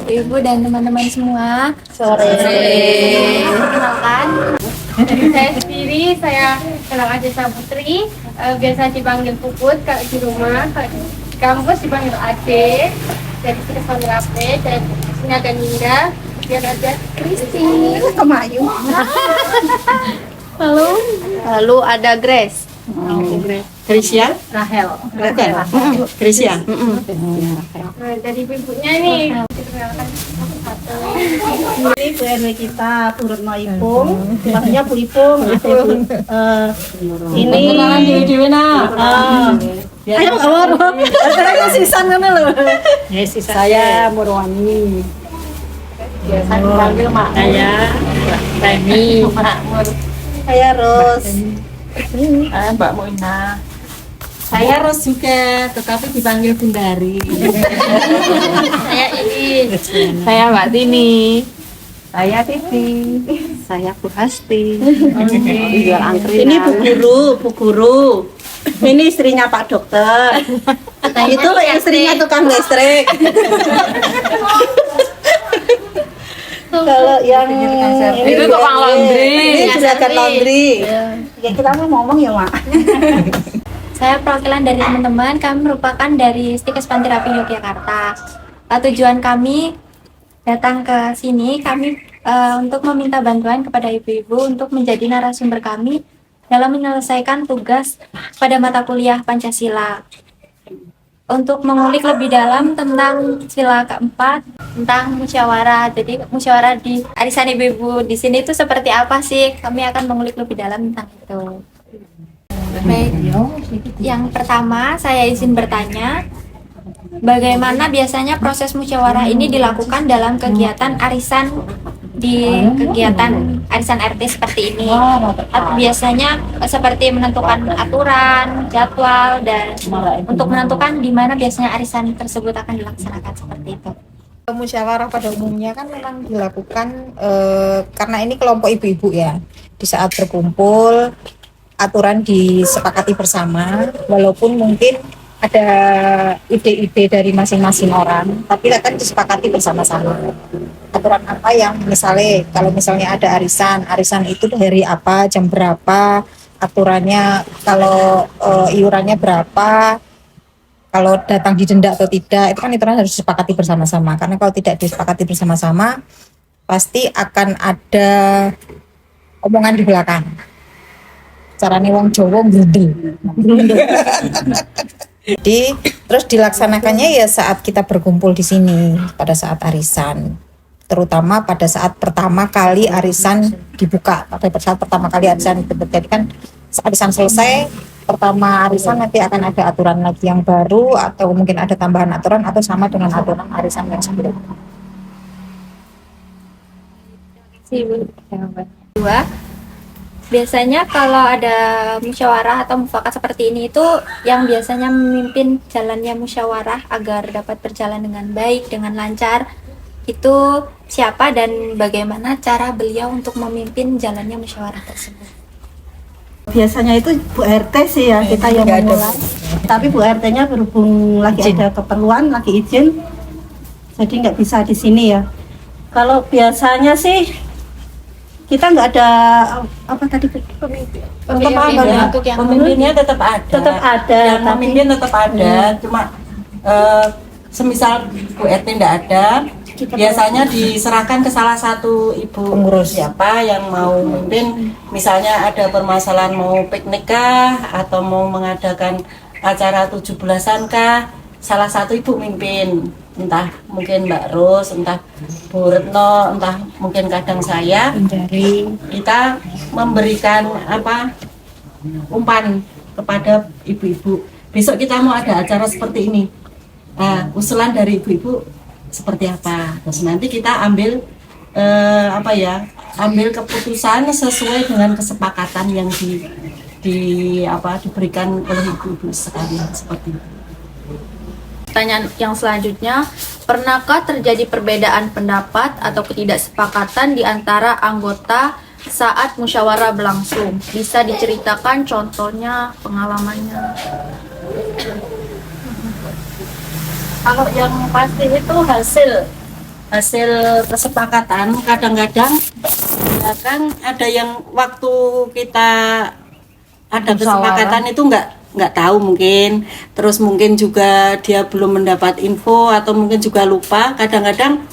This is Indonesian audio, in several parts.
Ibu dan teman-teman semua. Sore. Perkenalkan, dari saya sendiri, saya Kenal Aja Putri, biasa dipanggil Puput kalau di rumah, kalau di kampus dipanggil Ade, dari sini dipanggil Ape, dan di sini ada Ninda, biar ada Kristi, Kemayu. lalu ada Grace, Krisya? Rahel. Bukan. Krisya. Nah, dari ibunya nih, diperkenalkan satu-satu. Ini Bu RW kita, Bu Retno Ipung. Maksudnya Bu Ipung. Ini Dewi nah. ayo awal. Saya sisan kan lho. Saya Murwani. Biasa dipanggil Mak saya. Remi. Makmur. Saya Ros. Mbak Moina. Saya Ros juga, tetapi dipanggil Bundari. Saya ini. Saya Mbak Tini. Saya Titi. Saya Bu Hasti. Ini Bu Guru. Ini istrinya Pak Dokter. Itu istrinya tukang listrik. Kalau yang ini Itu tukang laundry. Ini juragan laundry. Ya kita mau ngomong ya, Mak. Saya perwakilan dari teman-teman, kami merupakan dari Stikes Panterapi Yogyakarta. Tujuan kami datang ke sini, kami untuk meminta bantuan kepada ibu-ibu untuk menjadi narasumber kami dalam menyelesaikan tugas pada mata kuliah Pancasila. Untuk mengulik lebih dalam tentang sila keempat, tentang musyawarah. Jadi musyawarah di arisan ibu-ibu di sini itu seperti apa sih? Kami akan mengulik lebih dalam tentang itu. Baik, yang pertama saya izin bertanya, bagaimana biasanya proses musyawarah ini dilakukan dalam kegiatan arisan di kegiatan arisan RT seperti ini? Biasanya seperti menentukan aturan, jadwal, dan untuk menentukan di mana biasanya arisan tersebut akan dilaksanakan seperti itu. Musyawarah pada umumnya kan memang dilakukan karena ini kelompok ibu-ibu ya. Di saat berkumpul, aturan disepakati bersama, walaupun mungkin ada ide-ide dari masing-masing orang, tapi akan disepakati bersama-sama. Aturan apa yang misalnya ada arisan itu dari apa, jam berapa, aturannya kalau iurannya berapa, kalau datang didenda atau tidak, itu kan aturan harus disepakati bersama-sama. Karena kalau tidak disepakati bersama-sama, pasti akan ada omongan di belakang. Carane wong Jawa ngundel. Jadi terus dilaksanakannya ya saat kita berkumpul di sini pada saat arisan, terutama pada saat pertama kali arisan dibuka. Pada saat pertama kali arisan jadi kan arisan selesai, pertama arisan nanti akan ada aturan lagi yang baru atau mungkin ada tambahan aturan atau sama dengan aturan arisan yang sebelumnya. Dua, biasanya kalau ada musyawarah atau mufakat seperti ini itu yang biasanya memimpin jalannya musyawarah agar dapat berjalan dengan baik, dengan lancar, itu siapa dan bagaimana cara beliau untuk memimpin jalannya musyawarah tersebut? Biasanya itu Bu RT sih ya, kita yang memulai. Tapi Bu RT-nya berhubung lagi ada keperluan, lagi izin, jadi nggak bisa di sini ya. Kalau biasanya sih kita nggak ada apa tadi Pemimpinnya tetap ada. Yang memimpin tetap ada. Cuma semisal Bu RT tidak ada, biasanya diserahkan ke salah satu ibu pengurus siapa yang mau memimpin. Misalnya ada permasalahan mau piknik kah atau mau mengadakan acara 17-an kah, salah satu ibu mimpin. Entah mungkin Mbak Ros, entah Bu Retno, entah mungkin kadang saya. Kita memberikan umpan kepada ibu-ibu. Besok kita mau ada acara seperti ini. Nah, usulan dari ibu-ibu seperti apa? Terus nanti kita ambil ambil keputusan sesuai dengan kesepakatan yang diberikan oleh ibu-ibu sekalian seperti itu. Pertanyaan yang selanjutnya, pernahkah terjadi perbedaan pendapat atau ketidaksepakatan di antara anggota saat musyawarah berlangsung? Bisa diceritakan contohnya, pengalamannya? Kalau yang pasti itu hasil hasil kesepakatan kadang-kadang ya kan ada yang waktu kita ada kesepakatan itu nggak tahu mungkin, terus mungkin juga dia belum mendapat info atau mungkin juga lupa. Kadang-kadang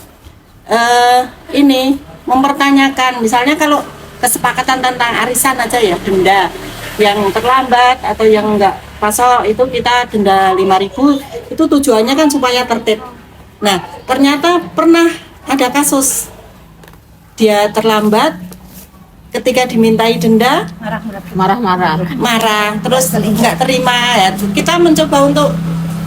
ini mempertanyakan, misalnya kalau kesepakatan tentang arisan aja ya, denda yang terlambat atau yang enggak pasal itu kita denda 5.000, itu tujuannya kan supaya tertib. Nah, ternyata pernah ada kasus dia terlambat, ketika dimintai denda marah, terus nggak terima ya. Kita mencoba untuk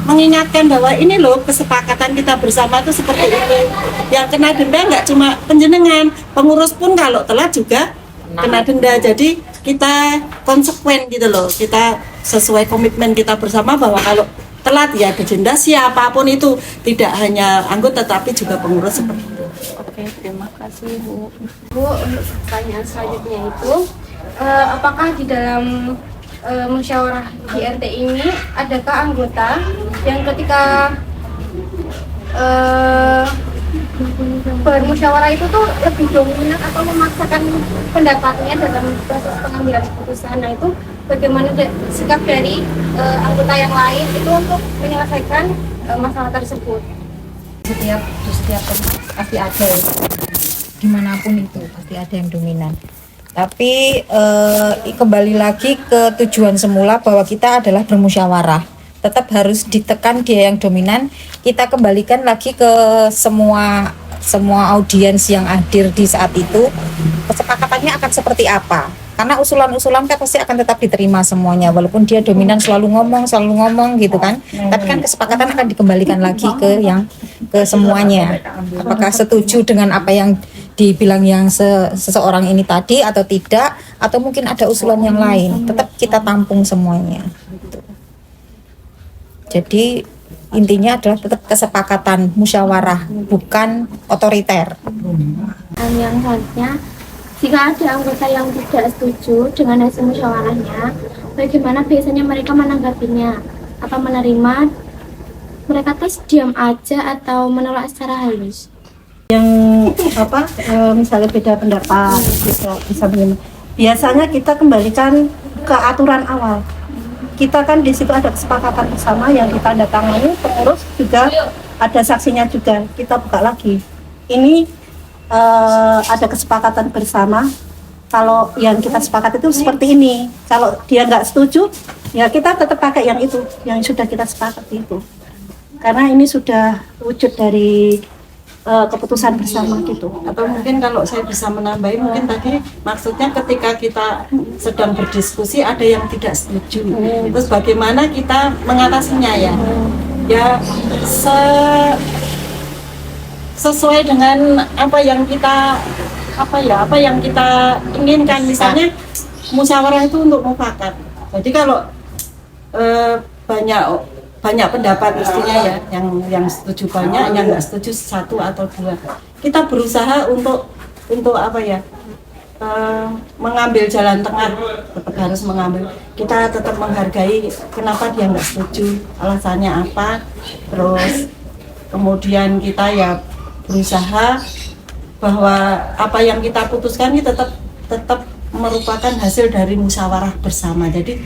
mengingatkan bahwa ini loh kesepakatan kita bersama itu seperti ini. Yang kena denda nggak cuma penjenengan, pengurus pun kalau telat juga kena denda. Jadi kita konsekuen gitu loh, kita sesuai komitmen kita bersama bahwa kalau telat ya denda siapapun itu, tidak hanya anggota tapi juga pengurus seperti itu. Oke, terima kasih Bu. Bu, untuk pertanyaan selanjutnya itu, apakah di dalam musyawarah di RT ini adakah anggota yang ketika bermusyawarah itu tuh lebih dominan atau memaksakan pendapatnya dalam proses pengambilan keputusan? Nah itu bagaimana sikap dari anggota yang lain itu untuk menyelesaikan masalah tersebut? Di setiap tempat pasti ada ya, dimanapun itu pasti ada yang dominan. Tapi kembali lagi ke tujuan semula bahwa kita adalah bermusyawarah. Tetap harus ditekan dia yang dominan. Kita kembalikan lagi ke semua audiens yang hadir di saat itu, kesepakatannya akan seperti apa. Karena usulan-usulan kan pasti akan tetap diterima semuanya, walaupun dia dominan selalu ngomong gitu kan. Tapi kan kesepakatan akan dikembalikan lagi ke semuanya. Apakah setuju dengan apa yang dibilang yang seseorang ini tadi atau tidak, atau mungkin ada usulan yang lain, tetap kita tampung semuanya. Jadi intinya adalah tetap kesepakatan, musyawarah, bukan otoriter. Yang selanjutnya, jika ada anggota yang tidak setuju dengan hasil musyawarahnya, bagaimana biasanya mereka menanggapinya? Apa menerima? Mereka tes diam aja atau menolak secara halus? Yang misalnya beda pendapat bisa begini. Biasanya kita kembalikan ke aturan awal. Kita kan di situ ada kesepakatan bersama yang ditandatangani, pengurus juga ada saksinya juga. Kita buka lagi. Ini ada kesepakatan bersama. Kalau yang kita sepakat itu seperti ini. Kalau dia nggak setuju, ya kita tetap pakai yang itu, yang sudah kita sepakati itu. Karena ini sudah wujud dari keputusan bersama gitu. Atau mungkin kalau saya bisa menambahi, mungkin tadi maksudnya ketika kita sedang berdiskusi ada yang tidak setuju, terus bagaimana kita mengatasinya ya? Ya sesuai dengan apa yang kita inginkan. Misalnya musyawarah itu untuk mufakat. Jadi kalau banyak pendapat mestinya ya, yang setuju banyak, yang nggak setuju satu atau dua. Kita berusaha untuk mengambil jalan tengah, tetap harus mengambil. Kita tetap menghargai kenapa dia nggak setuju, alasannya apa. Terus kemudian kita ya berusaha bahwa apa yang kita putuskan ini tetap merupakan hasil dari musyawarah bersama. Jadi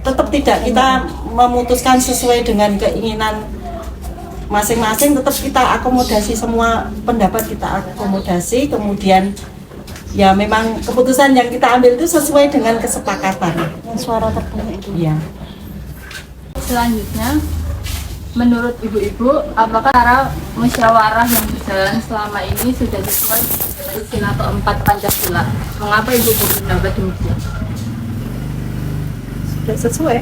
tetap tidak kita memutuskan sesuai dengan keinginan masing-masing, tetap kita akomodasi, semua pendapat kita akomodasi. Kemudian ya memang keputusan yang kita ambil itu sesuai dengan kesepakatan. Suara terbanyak itu. Iya. Selanjutnya, menurut ibu-ibu, apakah cara musyawarah yang berjalan selama ini sudah sesuai dengan sila keempat Pancasila? Mengapa ibu berpendapat demikian? Sudah sesuai.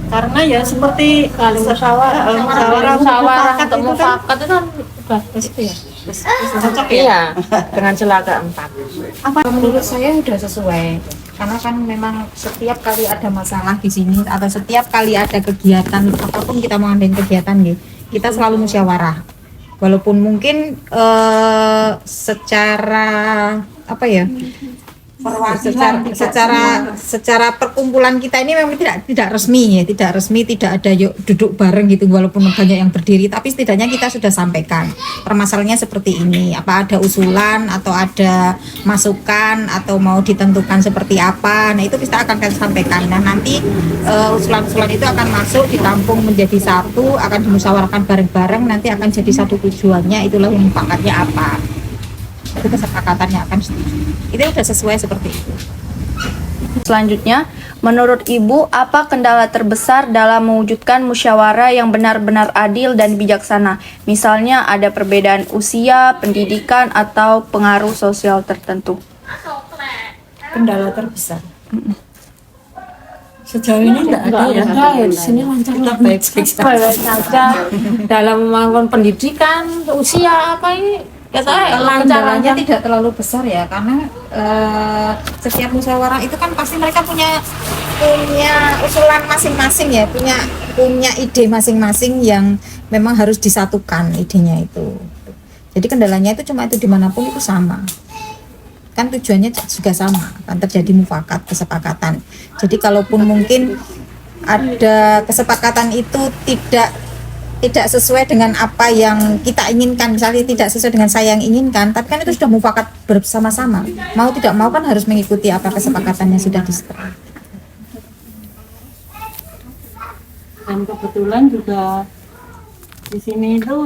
Karena ya seperti musyawarah untuk mufakat itu kan udah itu ya. Cocok ya. Iya, dengan sila keempat. Menurut saya sudah sesuai. Karena kan memang setiap kali ada masalah di sini atau setiap kali ada kegiatan apapun kita mau ngadain kegiatan nih, kita selalu musyawarah. Walaupun mungkin secara secara perkumpulan kita ini memang tidak resmi ya, tidak ada yuk duduk bareng gitu walaupun banyak yang berdiri, tapi setidaknya kita sudah sampaikan permasalahannya seperti ini, apa ada usulan atau ada masukan atau mau ditentukan seperti apa, nah itu kita akan sampaikan. Nah nanti usulan-usulan itu akan masuk ditampung menjadi satu, akan dimusyawarahkan bareng-bareng, nanti akan jadi satu tujuannya, itulah mufakatnya apa, itu kesepakatannya akan setuju. Itu sudah sesuai seperti itu. Selanjutnya, menurut Ibu, apa kendala terbesar dalam mewujudkan musyawarah yang benar-benar adil dan bijaksana? Misalnya ada perbedaan usia, pendidikan, atau pengaruh sosial tertentu. Kendala terbesar. Sejauh ini tidak ada ya. Di sini lancar Baik-baik saja dalam melakukan pendidikan, usia apa ini Kendalanya tidak terlalu besar ya, karena setiap musyawarah itu kan pasti mereka punya usulan masing-masing ya, punya ide masing-masing yang memang harus disatukan idenya itu. Jadi kendalanya itu cuma itu, dimanapun itu sama. Kan tujuannya juga sama, kan terjadi mufakat, kesepakatan. Jadi kalaupun mungkin ada kesepakatan itu tidak sesuai dengan apa yang kita inginkan, misalnya tidak sesuai dengan saya yang inginkan, tapi kan itu sudah mufakat bersama-sama, mau tidak mau kan harus mengikuti apa kesepakatannya sudah disepakati. Dan kebetulan juga di sini itu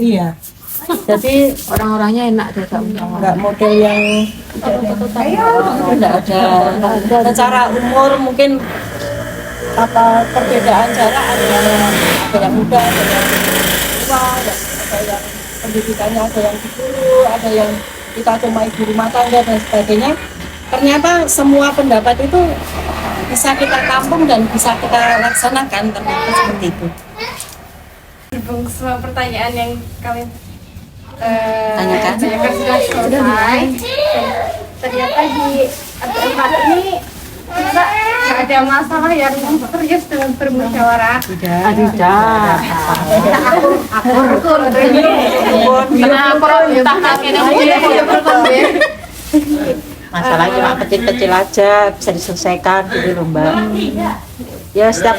iya, jadi orang-orangnya enak diajak nggak model yang tidak ada secara umur mungkin apa perbedaan jarak, ada yang muda, ada yang tua, ada yang pendidikannya, ada yang di guru, ada yang kita cuma ibu rumah tangga dan sebagainya. Ternyata semua pendapat itu bisa kita tampung dan bisa kita laksanakan, ternyata seperti itu. Semua pertanyaan yang kami Tanyakan. sudah selesai. Ternyata di tempat ini nggak ada masalah yang serius dengan bermusyawarah. Masalahnya cuma kecil-kecil aja, bisa diselesaikan gitu loh Mbak. Ya setiap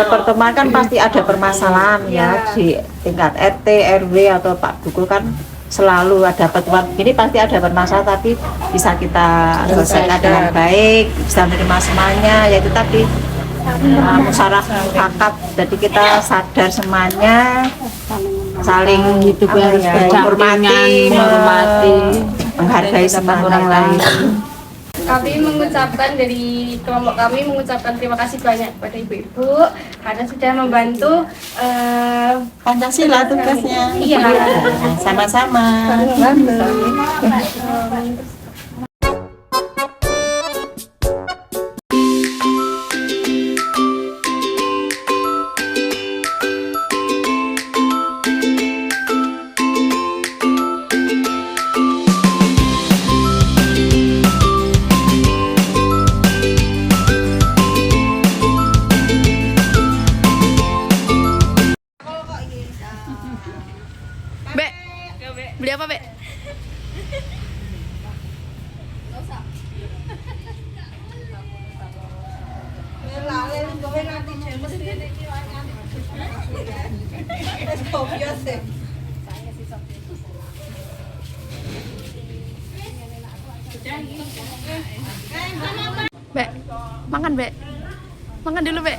pertemuan kan pasti ada permasalahan ya, di tingkat RT, RW atau Pak Dukul kan selalu ada pertemuan ini, pasti ada permasalahan, tapi bisa kita selesaikan dengan baik, bisa menerima semuanya, yaitu tadi musyawarah mufakat. Jadi kita sadar semuanya, saling menghormati, menghargai sama orang lain. Kami mengucapkan dari kelompok kami mengucapkan terima kasih banyak kepada ibu-ibu karena sudah membantu Pancasila tugasnya. Iya. Sama-sama. Beli apa, Be? Be, makan, Be. Makan dulu, Be.